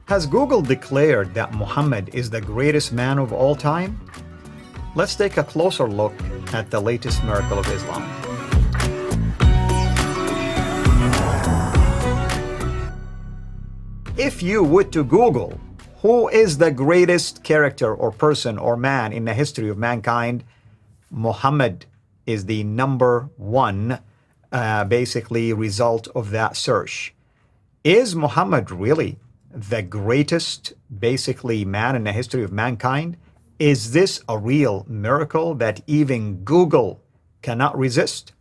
Has Google declared that Muhammad is the greatest man of all time? Let's take a closer look at the latest miracle of Islam. If you would to Google, who is the greatest character or person or man in the history of mankind, Muhammad is the number one basically result of that search. Is Muhammad really the greatest basically man in the history of mankind? Is this a real miracle that even Google cannot resist?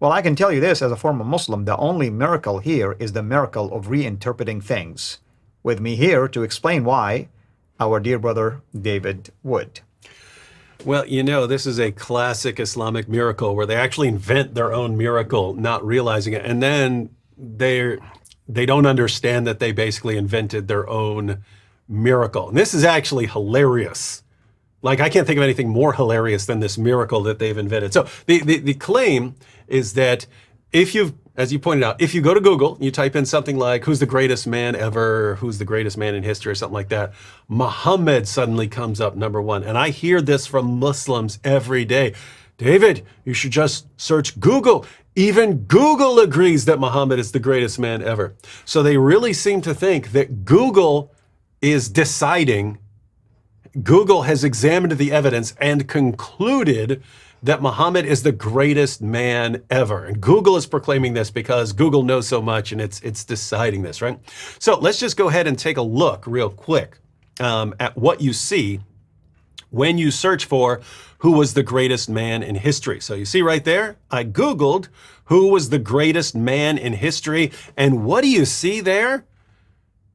Well, I can tell you this as a former Muslim, the only miracle here is the miracle of reinterpreting things. With me here to explain why, our dear brother David Wood. Well, you know, this is a classic Islamic miracle where they actually invent their own miracle, not realizing it. And then they don't understand that they basically invented their own miracle. And this is actually hilarious. Like, I can't think of anything more hilarious than this miracle that they've invented. So the claim is that if you've, as you pointed out, if you go to Google, you type in something like, who's the greatest man ever, who's the greatest man in history, or something like that, Muhammad suddenly comes up number one. And I hear this from Muslims every day. David, you should just search Google. Even Google agrees that Muhammad is the greatest man ever. So they really seem to think that Google is deciding, Google has examined the evidence and concluded that Muhammad is the greatest man ever. And Google is proclaiming this because Google knows so much and it's deciding this, right? So let's just go ahead and take a look real quick at what you see when you search for who was the greatest man in history. So you see right there, I Googled who was the greatest man in history. And what do you see there?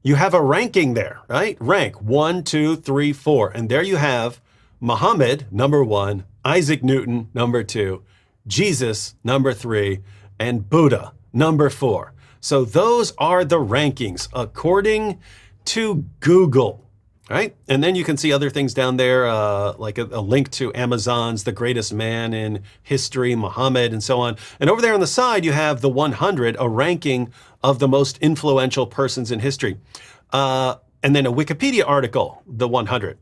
You have a ranking there, right? Rank 1, 2, 3, 4. And there you have Muhammad, number 1, Isaac Newton, number 2, Jesus, number 3, and Buddha, number 4. So those are the rankings according to Google. Right? And then you can see other things down there, like a link to Amazon's The Greatest Man in History, Muhammad, and so on. And over there on the side, you have the 100, a ranking of the most influential persons in history. And then a Wikipedia article, the 100.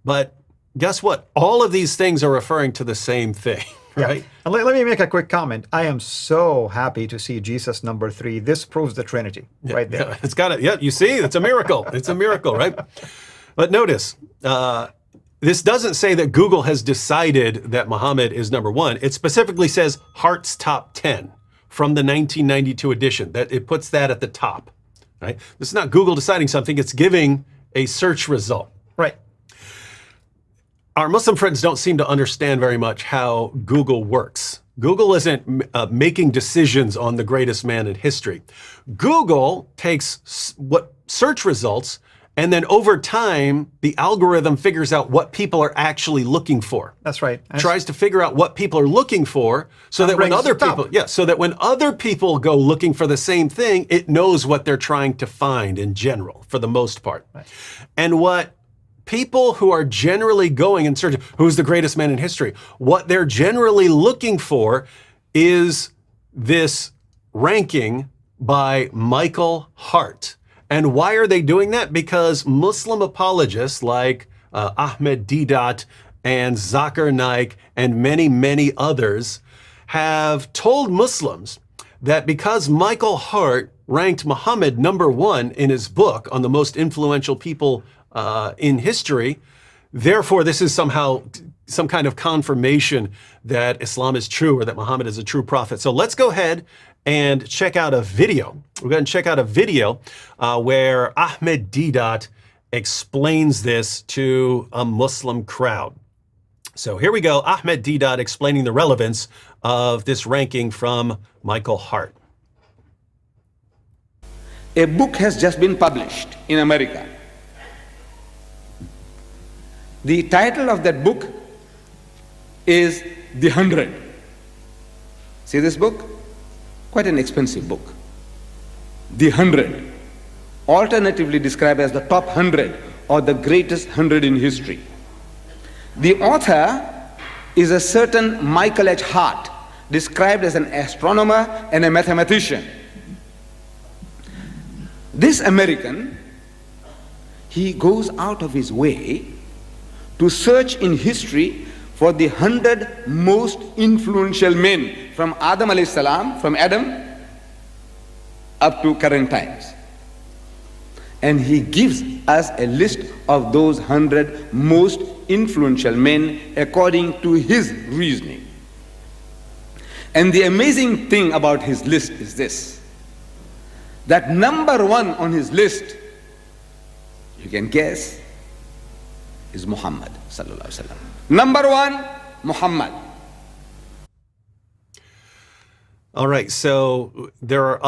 But guess what? All of these things are referring to the same thing. Right? Yeah. And let me make a quick comment. I am so happy to see Jesus number 3. This proves the Trinity right there. Yeah, it's got it. Yeah, you see, it's a miracle. It's a miracle, right? But notice, this doesn't say that Google has decided that Muhammad is number 1. It specifically says Heart's Top 10 from the 1992 edition. That it puts that at the top. Right? This is not Google deciding something. It's giving a search result. Right. Our Muslim friends don't seem to understand very much how Google works. Google isn't making decisions on the greatest man in history. Google takes what search results, and then over time, the algorithm figures out what people are actually looking for. That's right. Tries to figure out what people are looking for so that when other people, so that when other people go looking for the same thing, it knows what they're trying to find in general, for the most part. Right. And what people who are generally going in search of who's the greatest man in history, what they're generally looking for is this ranking by Michael Hart. And why are they doing that? Because Muslim apologists like Ahmed Deedat and Zakir Naik and many, many others have told Muslims that because Michael Hart ranked Muhammad number 1 in his book on the most influential people in history, therefore this is somehow some kind of confirmation that Islam is true or that Muhammad is a true prophet. So let's go ahead and check out a video. We're going to check out a video where Ahmed Deedat explains this to a Muslim crowd. So here we go, Ahmed Deedat explaining the relevance of this ranking from Michael Hart. A book has just been published in America. The title of that book is The 100. See this book? Quite an expensive book. The 100, alternatively described as the top 100 or the greatest 100 in history. The author is a certain Michael H. Hart, described as an astronomer and a mathematician. This American he goes out of his way to search in history for the 100 most influential men from Adam alayhi salam, from Adam up to current times. And he gives us a list of those 100 most influential men according to his reasoning. And the amazing thing about his list is this, that number one on his list, you can guess, is Muhammad sallallahu alaihi wasallam. Number one, Muhammad. All right, so there are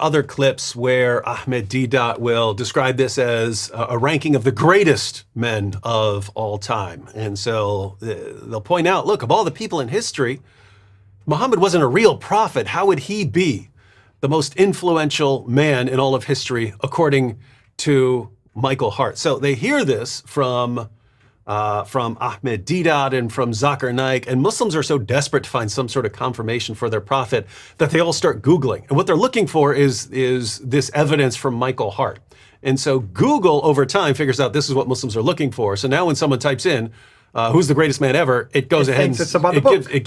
other clips where Ahmed Deedat will describe this as a ranking of the greatest men of all time. And so they'll point out, look, of all the people in history, Muhammad wasn't a real prophet. How would he be the most influential man in all of history, according to Michael Hart? So they hear this from Ahmed Deedat and from Zakir Naik, and Muslims are so desperate to find some sort of confirmation for their prophet that they all start Googling. And what they're looking for is this evidence from Michael Hart. And so Google, over time, figures out this is what Muslims are looking for. So now when someone types in, who's the greatest man ever, it goes ahead and it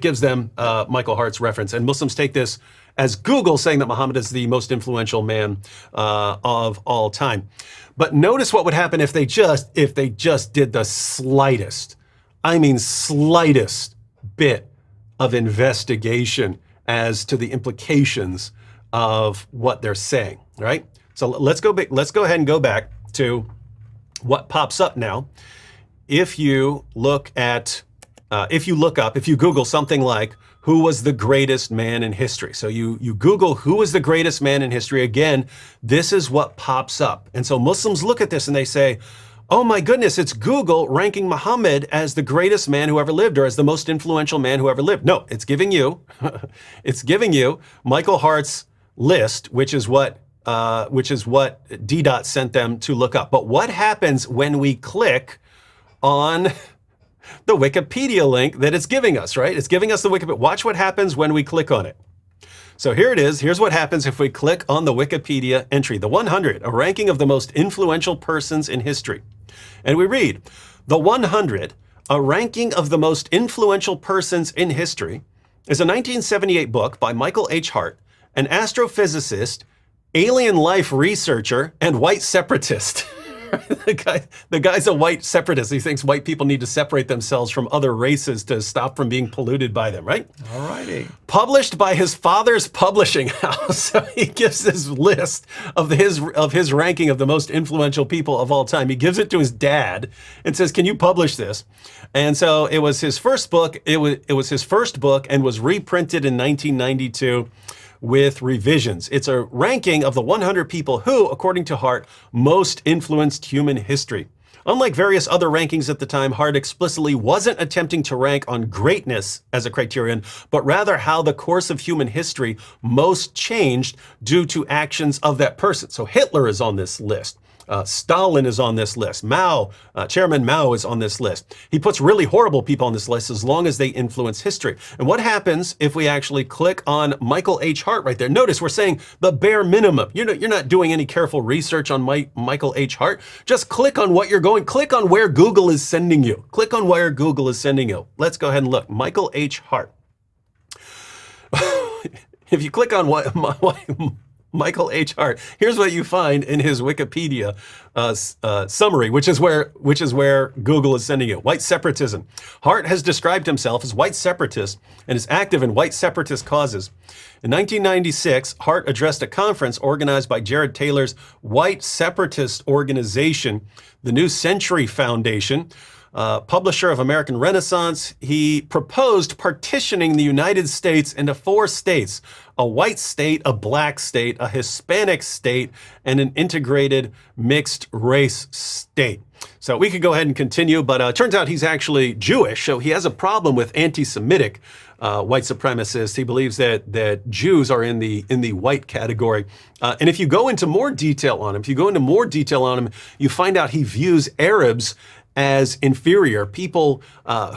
gives them Michael Hart's reference. And Muslims take this as Google saying that Muhammad is the most influential man of all time. But notice what would happen if they just did the slightest, I mean slightest bit of investigation as to the implications of what they're saying, right? So let's go ahead and go back to what pops up now. If you look up, if you Google something like, who was the greatest man in history? So you Google who was the greatest man in history. Again, this is what pops up. And so Muslims look at this and they say, oh my goodness, it's Google ranking Muhammad as the greatest man who ever lived or as the most influential man who ever lived. No, it's giving you, Michael Hart's list, which is what Deedat sent them to look up. But what happens when we click on the Wikipedia link that it's giving us, right? It's giving us the Wikipedia. Watch what happens when we click on it. So here it is. Here's what happens if we click on the Wikipedia entry. The 100, a ranking of the most influential persons in history. And we read, the 100, a ranking of the most influential persons in history, is a 1978 book by Michael H. Hart, an astrophysicist, alien life researcher, and white separatist. The guy's a white separatist. He thinks white people need to separate themselves from other races to stop from being polluted by them, right? All righty. Published by his father's publishing house. So he gives this list of his ranking of the most influential people of all time. He gives it to his dad and says, can you publish this? And so it was his first book. It was his first book and was reprinted in 1992. With revisions. It's a ranking of the 100 people who, according to Hart, most influenced human history. Unlike various other rankings at the time, Hart explicitly wasn't attempting to rank on greatness as a criterion, but rather how the course of human history most changed due to actions of that person. So Hitler is on this list. Stalin is on this list. Chairman Mao is on this list. He puts really horrible people on this list as long as they influence history. And what happens if we actually click on Michael H. Hart right there? Notice we're saying the bare minimum. You're not doing any careful research on Michael H. Hart. Just click on click on where Google is sending you. Click on where Google is sending you. Let's go ahead and look. Michael H. Hart. If you click on Michael H. Hart, here's what you find in his Wikipedia summary, which is where Google is sending you. White separatism. Hart has described himself as white separatist and is active in white separatist causes. In 1996, Hart addressed a conference organized by Jared Taylor's white separatist organization, the New Century Foundation, publisher of American Renaissance. He proposed partitioning the United States into 4 states, a white state, a black state, a Hispanic state, and an integrated mixed race state. So we could go ahead and continue, but it turns out he's actually Jewish, so he has a problem with anti-Semitic white supremacists. He believes that Jews are in the white category. And if you go into more detail on him, you find out he views Arabs as inferior people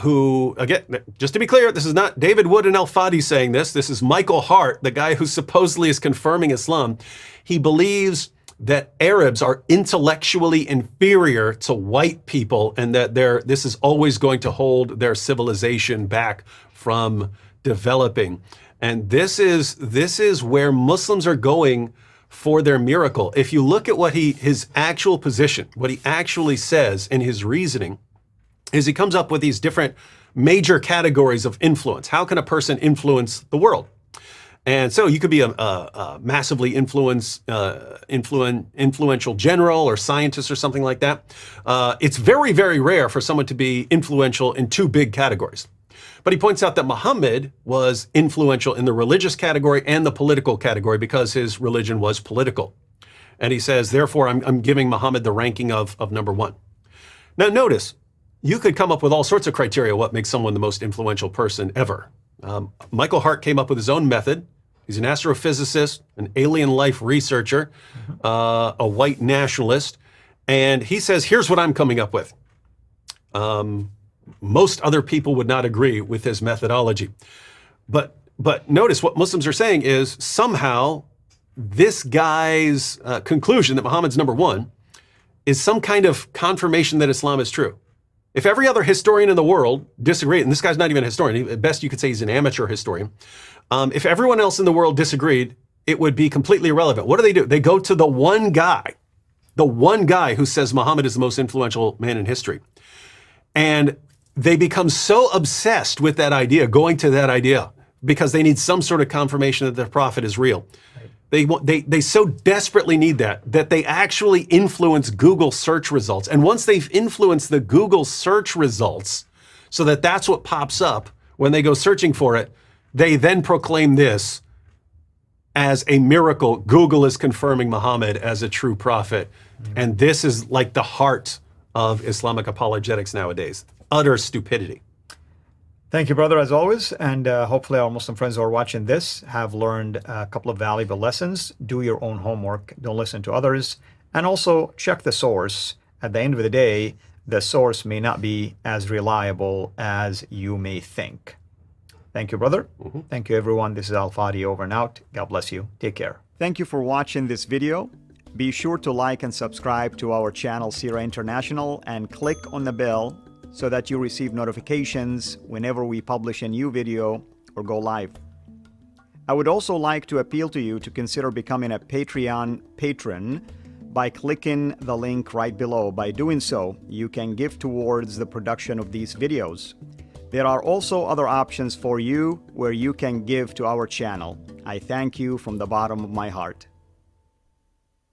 who, again, just to be clear, this is not David Wood and Al-Fadi saying this. This is Michael Hart, the guy who supposedly is confirming Islam. He believes that Arabs are intellectually inferior to white people, and that this is always going to hold their civilization back from developing. And this is where Muslims are going for their miracle. If you look at what his actual position, what he actually says in his reasoning, is he comes up with these different major categories of influence. How can a person influence the world? And so you could be a massively influential general or scientist or something like that. It's very, very rare for someone to be influential in two big categories. But he points out that Muhammad was influential in the religious category and the political category because his religion was political. And he says, therefore, I'm giving Muhammad the ranking of number one. Now notice, you could come up with all sorts of criteria what makes someone the most influential person ever. Michael Hart came up with his own method. He's an astrophysicist, an alien life researcher, a white nationalist. And he says, here's what I'm coming up with. Most other people would not agree with his methodology. But notice what Muslims are saying is somehow this guy's conclusion that Muhammad's number one is some kind of confirmation that Islam is true. If every other historian in the world disagreed, and this guy's not even a historian, at best you could say he's an amateur historian. If everyone else in the world disagreed, it would be completely irrelevant. What do? They go to the one guy who says Muhammad is the most influential man in history. And they become so obsessed with that idea, going to that idea, because they need some sort of confirmation that the prophet is real. They so desperately need that they actually influence Google search results. And once they've influenced the Google search results so that that's what pops up when they go searching for it, they then proclaim this as a miracle. Google is confirming Muhammad as a true prophet. And this is like the heart of Islamic apologetics nowadays. Utter stupidity. Thank you, brother, as always. And hopefully our Muslim friends who are watching this have learned a couple of valuable lessons. Do your own homework. Don't listen to others. And also check the source. At the end of the day, the source may not be as reliable as you may think. Thank you, brother. Thank you, everyone. This is Al-Fadi over and out. God bless you. Take care. Thank you for watching this video. Be sure to like and subscribe to our channel, Sira International, and click on the bell so that you receive notifications whenever we publish a new video or go live. I would also like to appeal to you to consider becoming a Patreon patron by clicking the link right below. By doing so, you can give towards the production of these videos. There are also other options for you where you can give to our channel. I thank you from the bottom of my heart.